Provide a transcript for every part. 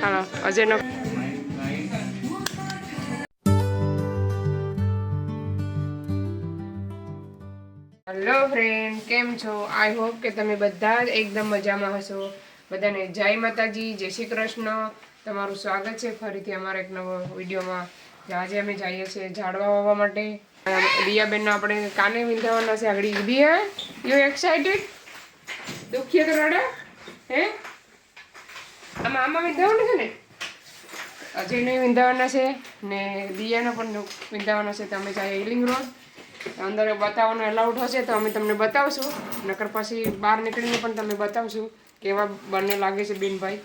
હાલો અજયનો hello friend, કેમ છો? I hope કે તમે બધા જ એકદમ મજામાં હશો. બધાને જય માતાજી, જય શ્રી કૃષ્ણ. તમારું સ્વાગત છે ફરીથી અમારા એક નવો વિડીયોમાં. આજે અમે જઈએ છીએ ઝાડવા વાવવા માટે. દિયાબેનને આપણે કાને વિંધાવાના છે. આગળ દિયા, યુ એક્સાઇટેડ? દુખીએ તો રડે હે? આમાં વિંધાવાના છે ને? અજયને વિંધાવાના છે ને દિયાને પણ વિંધાવાના છે. તો અમે જઈએ હિલિંગ રોડ. અંદર બતાવવાનું એલાઉડ હશે તો અમે તમને બતાવશું, નકર પછી બહાર નીકળીને પણ તમને બતાવશું કેવા બંને લાગે છે બેનભાઈ.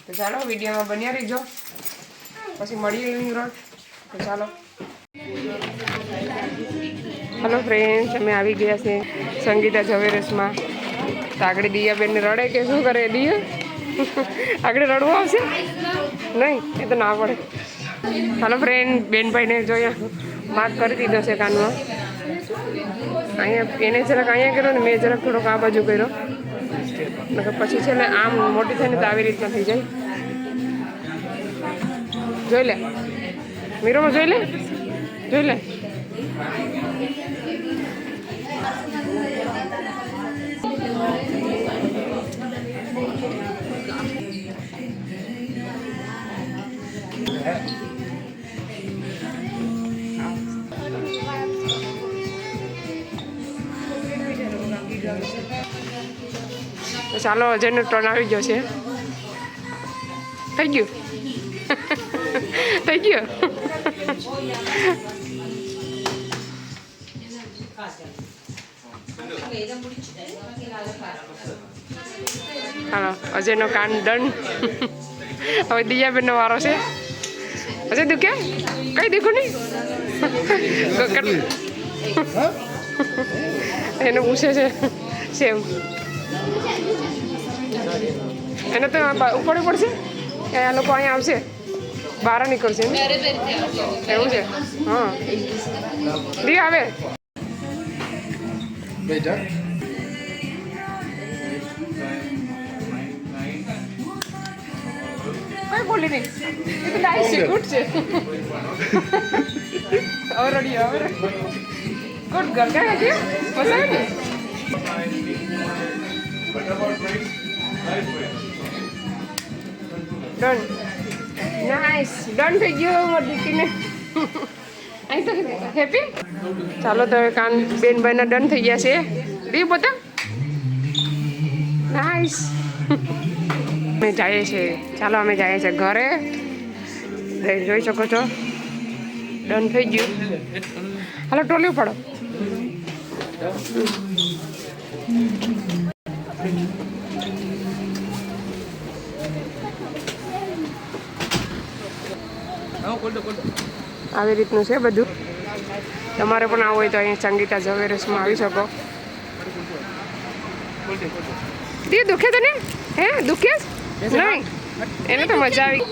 તો ચાલો વિડીયોમાં બન્યા રહીજો, પછી મળીએ હિલિંગ રોડ. તો ચાલો. હલો ફ્રેન્ડ્સ, અમે આવી ગયા છે સંગીતા ઝવેરસમાં. તો આગળ દિયાબેનને રડે કે શું કરે? દિયા આગળ રડવું આવશે નહીં, એ તો ના પડે. હાલો ફ્રેન્ડ, બેનભાઈને જોયા માર્ક કરી દીધો છે કાનમાં. અહીંયા એને જરાક અહીંયા કર્યો ને મેં જરાક થોડોક આ બાજુ કર્યો, નકર પછી છે ને આમ મોટી થઈને તો આવી રીતના થઈ જાય. જોઈ લે મીરોમાં, જોઈ લે, જોઈ લે. તો ચાલો, અજયનો ટર્ન આવી ગયો છે. થઈ ગયું થઈ ગયું. હાલો, અજયનો કાન ડન. હવે દિયાબેનનો વારો છે. અજય દુખે? કઈ દુખું નહીં? એને પૂછે છે સેમ. એને તો ઉપાડવું પડશે. આ લોકો અહીંયા આવશે, બહાર નીકળશે. એવું છે? હા, દી આવે. કઈ બોલી નહીં, એ તો ડાયસ છે, ગુડ છે. હવે રડી, હવે ગુડ ગર્લ. ક્યાં હતી? મજા આવે ને? ડન, નાઇસ, ડન થઈ ગયો મારી દીકરીને. અહીં તો હેપી. ચાલો તો હવે કાન બેનભાઈના ડન થઈ ગયા છે. દી બતા, નાઇસ. અમે જઈએ છીએ, ચાલો અમે જઈએ છીએ ઘરે. જોઈ શકો છો ડન થઈ ગયું. હાલો ટોલી ફાડો. આવી રીતનું છે બધું. તમારે પણ આવું હોય તો અહીંયા સંગીતા ઝવેરસમાં આવી શકો. દી દુખે તને? હે દુખે નહીં? એને તો મજા આવી.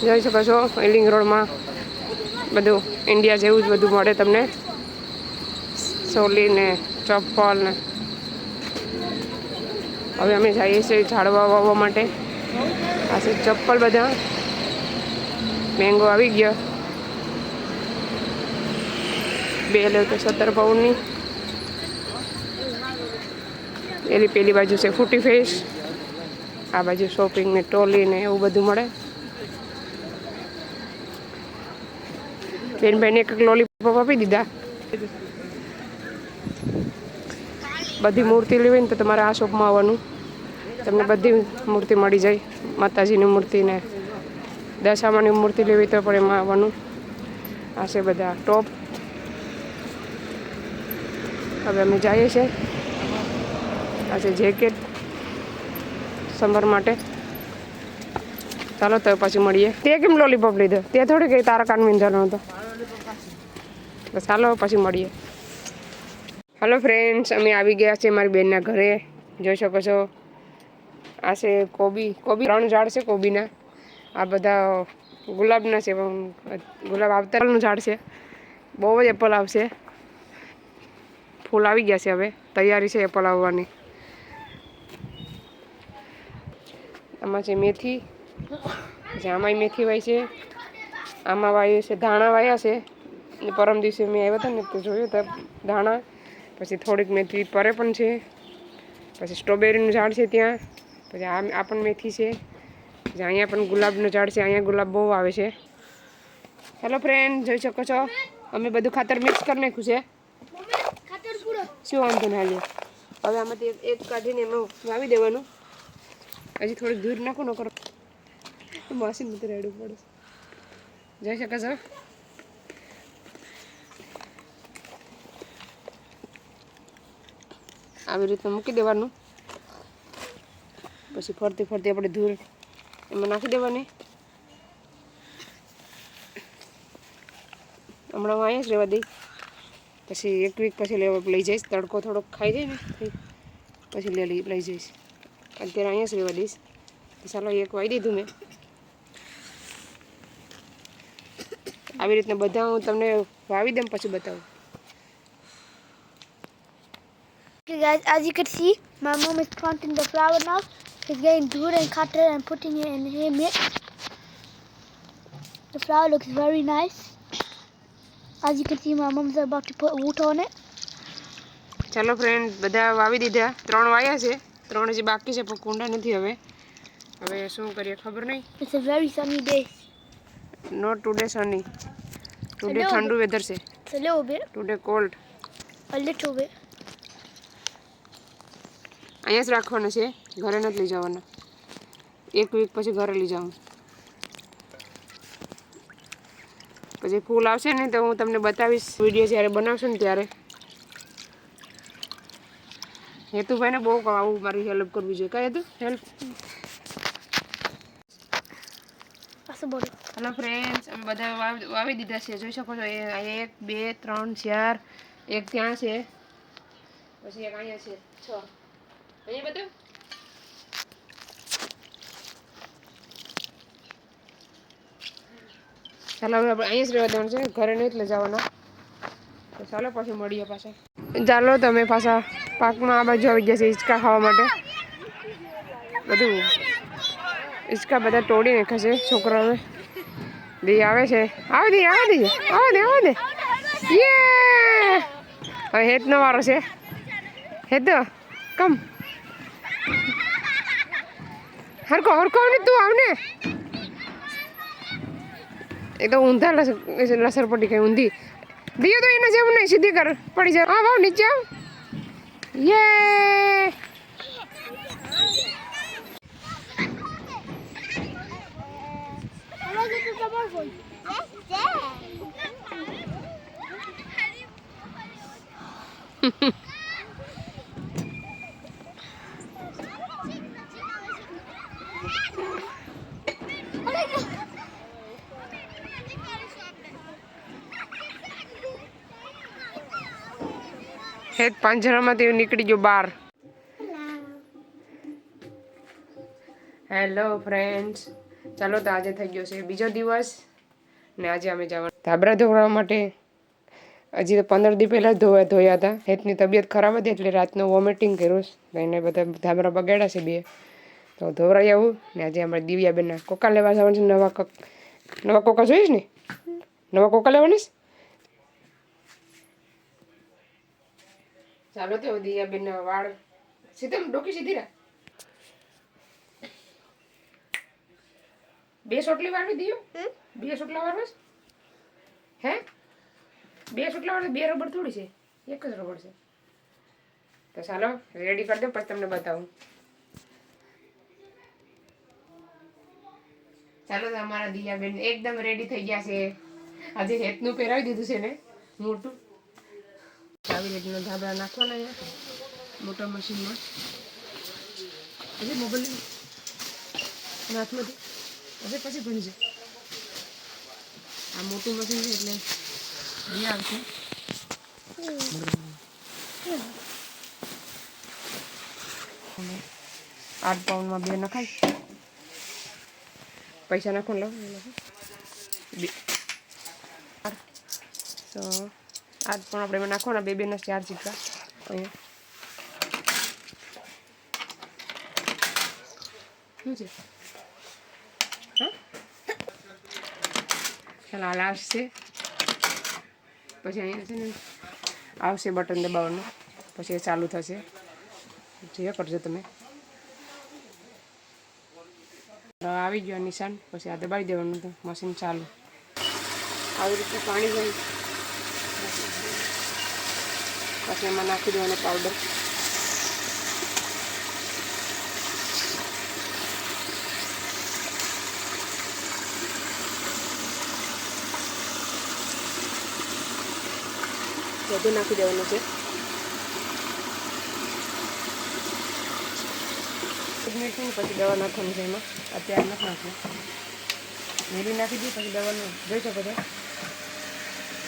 જોઈ શકો છો હિલિંગ રોડમાં બધું ઇન્ડિયા જેવું જ બધું મળે તમને. સોલી ને ચપ્પલ ને. હવે અમે જઈએ છીએ ઝાડવા વાવવા માટે. આ છે ચપ્પલ બધા. મેંગો આવી ગયો. 2 લે તો 17 પાઉન્ડની. પેલી બાજુ છે ફૂટી ફેસ. આ બાજુ શોપિંગ ને ટ્રોલી ને એવું બધું મળે. બેનભાઈને એક લોલીપોપ આપી દીધા. બધી મૂર્તિ લેવી ને તો તમારે આ શોપમાં આવવાનું. તમને બધી મૂર્તિ મળી જાય. માતાજીની મૂર્તિ ને દશામાની મૂર્તિ લેવી તો પણ એમાં આવવાનું. આ છે બધા ટોપ. હવે અમે જઈએ છીએ. આ છે જેકેટ સમર માટે. ચાલો તો પછી મળીએ. તે કેમ લોલીપોપ લીધો? તે થોડી કઈ તારા કાન વિંધાનો હતો. ચાલો પછી મળીએ. હલો ફ્રેન્ડ્સ, અમે આવી ગયા છીએ મારી બેનના ઘરે. જોઈ શકો છો આ છે કોબી. 3 ઝાડ છે કોબીના. આ બધા ગુલાબના છે. ગુલાબ આવતાનું ઝાડ છે. બહુ જ એપલ આવશે. ફૂલ આવી ગયા છે. હવે તૈયારી છે પલાવવાની. આમાં છે મેથી, પછી આમાંય મેથી વાય છે, આમાં વાય છે ધાણા વાયા છે. પરમ દિવસે મેં આવ્યા હતા ને તો જોયું તો ધાણા, પછી થોડીક મેથી પરે પણ છે, પછી સ્ટ્રોબેરીનું ઝાડ છે ત્યાં, પછી આ પણ મેથી છે, પછી અહીંયા પણ ગુલાબનું ઝાડ છે. અહીંયા ગુલાબ બહુ આવે છે. હેલો ફ્રેન્ડ, જોઈ શકો છો અમે બધું ખાતર મિક્સ કરી નાખ્યું છે. શું વાંધો ના લે. હવે આમાંથી એક કાઢીને એમાં વાવી દેવાનું. હજી થોડીક દૂર નાખો ન કરો મશીન નથી રેડવું પડે. જોઈ શકો છો આવી રીતના મૂકી દેવાનું. પછી ફરતી ફરતી આપણે ધૂળ એમાં નાખી દેવાની. હમણાં હું અહીંયા જ રહેવા દઈ, પછી એક વીક પછી લઈ જઈશ. તડકો થોડોક ખાઈ જાય ને પછી લઈ જઈશ. અત્યારે અહીંયા જ રહેવા દઈશ. ચાલો એક વાવી દીધું મેં. આવી રીતના બધા હું તમને વાવી દઉં પછી બતાવું. Okay guys, as you can see, my mom is planting the flower now. She's getting dood and cutter and putting it in her mix. The flower looks very nice. As you can see, my mom's about to put water on it. ચાલો friend, બધા વાવી દીધા. 3 વાયા છે, 3 હજી બાકી છે પણ કુંડા નથી. હવે શું કરીએ ખબર નહીં. It's a very sunny day. Not today sunny. Today ઠંડુ વેધર છે. It's a little bit. Today cold. A little bit. અહીંયા જ રાખવાના છે, ઘરે નથી લઈ જવાના. એક વીક પછી ઘરે લઈ જાઉં. પછી ફૂલ આવશે ને તો હું તમને બતાવીશ વિડીયો જ્યારે બનાવશું ને ત્યારે. હેતુભાઈને બહુ આવું મારી હેલ્પ કરવી જોઈએ. કઈ હતું હેલ્પ? હેલો ફ્રેન્ડ્સ, અમે બધા વાવી દીધા છે. જોઈ શકો છો 1 2 3 4, એક ત્યાં છે, પછી એક અહીંયા છે, 6. અહીંયા બતાવ. ચાલો હવે આપણે અહીંયા જ રહેવા દેવાનું છે, ઘરે નહીં એટલે જવાના. તો ચાલો પાછું મળીએ પાછા. ચાલો તમે પાછા પાકમાં આ બાજુ આવી ગયા છે હિંચકા ખાવા માટે. બધું હિંચકા બધા તોડી નાખે છે છોકરાઓને. દી આવે છે. આવે દે યે. હવે હેતનો વારો છે. હેતો કમ હરકો ને તું આવને. એ તો ઊંધા લસર પડી ગઈ ઊંધી. દિયો તો એના જેવું નહીં, સીધી કર પડી જાય. હા વાવ નીચે આવ. યે. હેત પાંજરામાંથી નીકળી ગયો બહાર. હેલો ફ્રેન્ડ્સ, ચાલો તો આજે થઈ ગયો છે બીજો દિવસ ને આજે અમે જવાનું ધાબળા ધોવા માટે. હજી તો 15 દી પહેલાં જ ધોયા હતા. હેતની તબિયત ખરાબ હતી એટલે રાતનું વોમિટિંગ કર્યું એને બધા ધાબળા બગાડ્યા છે 2. તો ધોવરાઈ આવું ને આજે અમારે દિવ્યાબેનના કોકા લેવા જવાનું છે. નવા કોકા જોઈશ ને? નવા કોકા લેવાના છે. ચાલો તો દિવ્યાબેનના વાળ સીધા ડોકી સીધી રાખ. 2 સોટલી વાળવી દીયો. 2 સોટલા વાળવા હે? 2 સોટલા વાળવા 2 રબર થોડી છે, એક જ રબર છે. તો ચાલો રેડી કરી દો પછી તમને બતાવું. ચાલો તો અમારા દિયાબેન એકદમ રેડી થઈ ગયા છે. આજે હેતનું પહેરાવી દીધું છે ને મોટું. આવી રીતના ધાબળા નાખવાના અહીંયા મોટા મશીનમાં. હજી મોબાઈલ હાથમાંથી હવે પછી ભણી જાય. આ મોટું મશીન છે એટલે બે આવશે. 8 પાઉન્ડમાં 2 નખાય. પૈસા નાખો લો. તો 8 પણ આપણે નાખવાના 2 ના 4 સિક્કા. અહીંયા શું છે હા ચાલ આ લાસ્ટ છે પછી અહીંયા છે ને આવશે બટન દબાવવાનું પછી એ ચાલુ થશે જે કરજો તમે આવી ગયો નિશાન પછી આ દબાવી દેવાનું તો મશીન ચાલુ આવી રીતે પાણી જાય પછી એમાં નાખી દેવાનો પાવડર બધું નાખી દેવાનું છે મિનિટ પછી દવા નાખવાનું છે એમાં અત્યારે નથી નાખવું મેરી નાખી દઈએ પછી દવાનું જોઈ શકો છો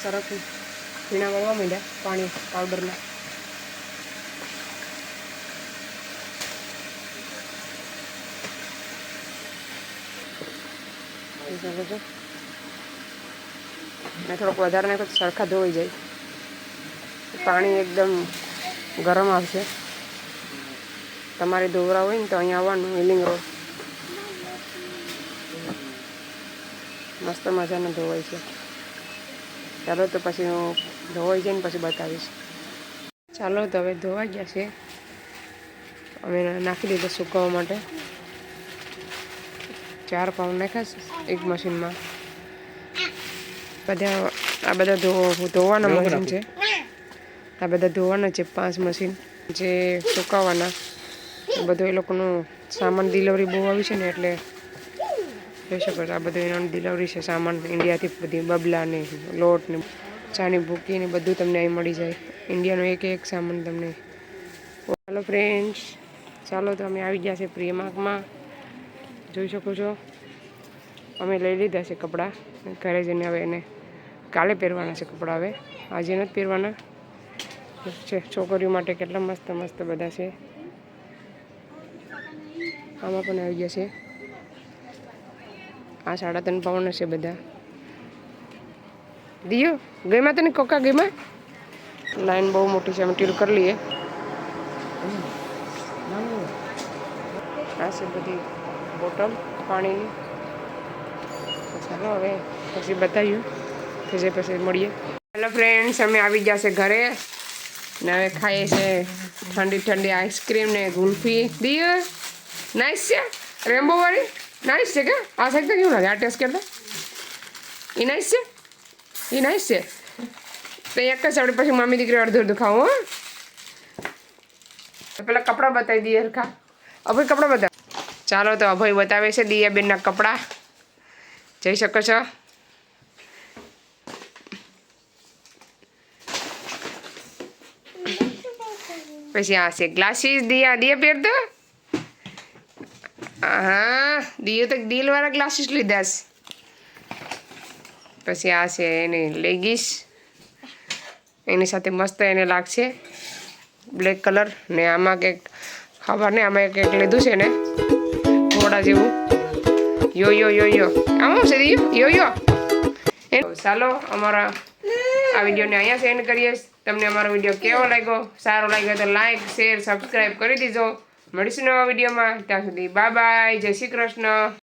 સરસ પીણા વળવા માંડ્યા પાણી પાવડરના જોઈ શકો છો મેં થોડોક વધારે નાખો તો સરખા ધોવાઈ જાય પાણી એકદમ ગરમ આવશે તમારે ધોવરા હોય ને તો અહીંયા આવવાનું હિલિંગ રોડ મસ્ત મજાનું ધોવાય છે ચાલો તો પછી હું ધોવાઈ જાય ને પછી બતાવીશ ચાલો તો હવે ધોવાઈ ગયા છે અમે નાખી દીધો સુકવવા માટે 4 પાઉન્ડ નાખ્યા એક મશીનમાં આ બધા ધોવાના મશીન છે આ બધા ધોવાના છે 5 મશીન જે સુકાવવાના બધું એ લોકોનું સામાન ડિલિવરી બહુ આવી છે ને એટલે જોઈ શકો છો આ બધું એનો ડિલિવરી છે સામાન ઇન્ડિયાથી બધી બબલા ને લોટ ને ચાની ભૂકી ને બધું તમને અહીં મળી જાય ઇન્ડિયાનો એક સામાન તમને ચાલો ફ્રેન્ડ્સ ચાલો તો અમે આવી ગયા છે પ્રિયમાર્કમાં જોઈ શકો છો અમે લઈ લીધા છે કપડાં ઘરે જઈને હવે એને કાલે પહેરવાના છે કપડાં હવે આજે નથી પહેરવાના છે છોકરીઓ માટે કેટલા મસ્ત મસ્ત બધા છે આમાં પણ આવી ગયા છે આ 3.5 પાઉન્ડ છે બધા દિયો ગઈમાં તને કોકા ગઈમાં લાઈન બહુ મોટી છે અમે ટીલ કરી લઈએ આ છે બધી બોટલ પાણીની ચાલો હવે પછી બતાવ્યું કે પછી મળીએ હેલો ફ્રેન્ડ્સ અમે આવી ગયા છે ઘરે ને હવે ખાઈએ છે ઠંડી ઠંડી આઈસ્ક્રીમ ને ગુલ્ફી દિયો નાઇસ છે રેમ્બો વાળી નાઇસ છે કે આ સાઈડ તો કેવું લાગે આ ટેસ્ટ કરતા એ નાઇસ છે એ નાઇસ છે તો એક જ આપણે પછી મમ્મી દીકરી અડધું ખાવું હો પેલા કપડાં બતાવી દઈએ હરખા અભય કપડાં બતાવ ચાલો તો અભય બતાવે છે દિયાબેનના કપડાં જઈ શકો છો પછી આ છે ગ્લાસીસ દિયા પહેરતો હા દિયો તો દિલવાળા ગ્લાસીસ લીધા છે પછી આ છે એની લેગીસ એની સાથે મસ્ત એને લાગશે બ્લેક કલર ને આમાં કંઈક ખબર નહીં આમાં કંઈક લીધું છે ને ઘોડા જેવું યો આમાં છે યો ચાલો અમારા આ વિડીયોને અહીંયા સેન્ડ કરીએ તમને અમારો વિડીયો કેવો લાગ્યો સારો લાગ્યો તો લાઈક શેર સબસ્ક્રાઈબ કરી દીજો મળીશું નવા વિડીયોમાં ત્યાં સુધી બાય બાય જય શ્રી કૃષ્ણ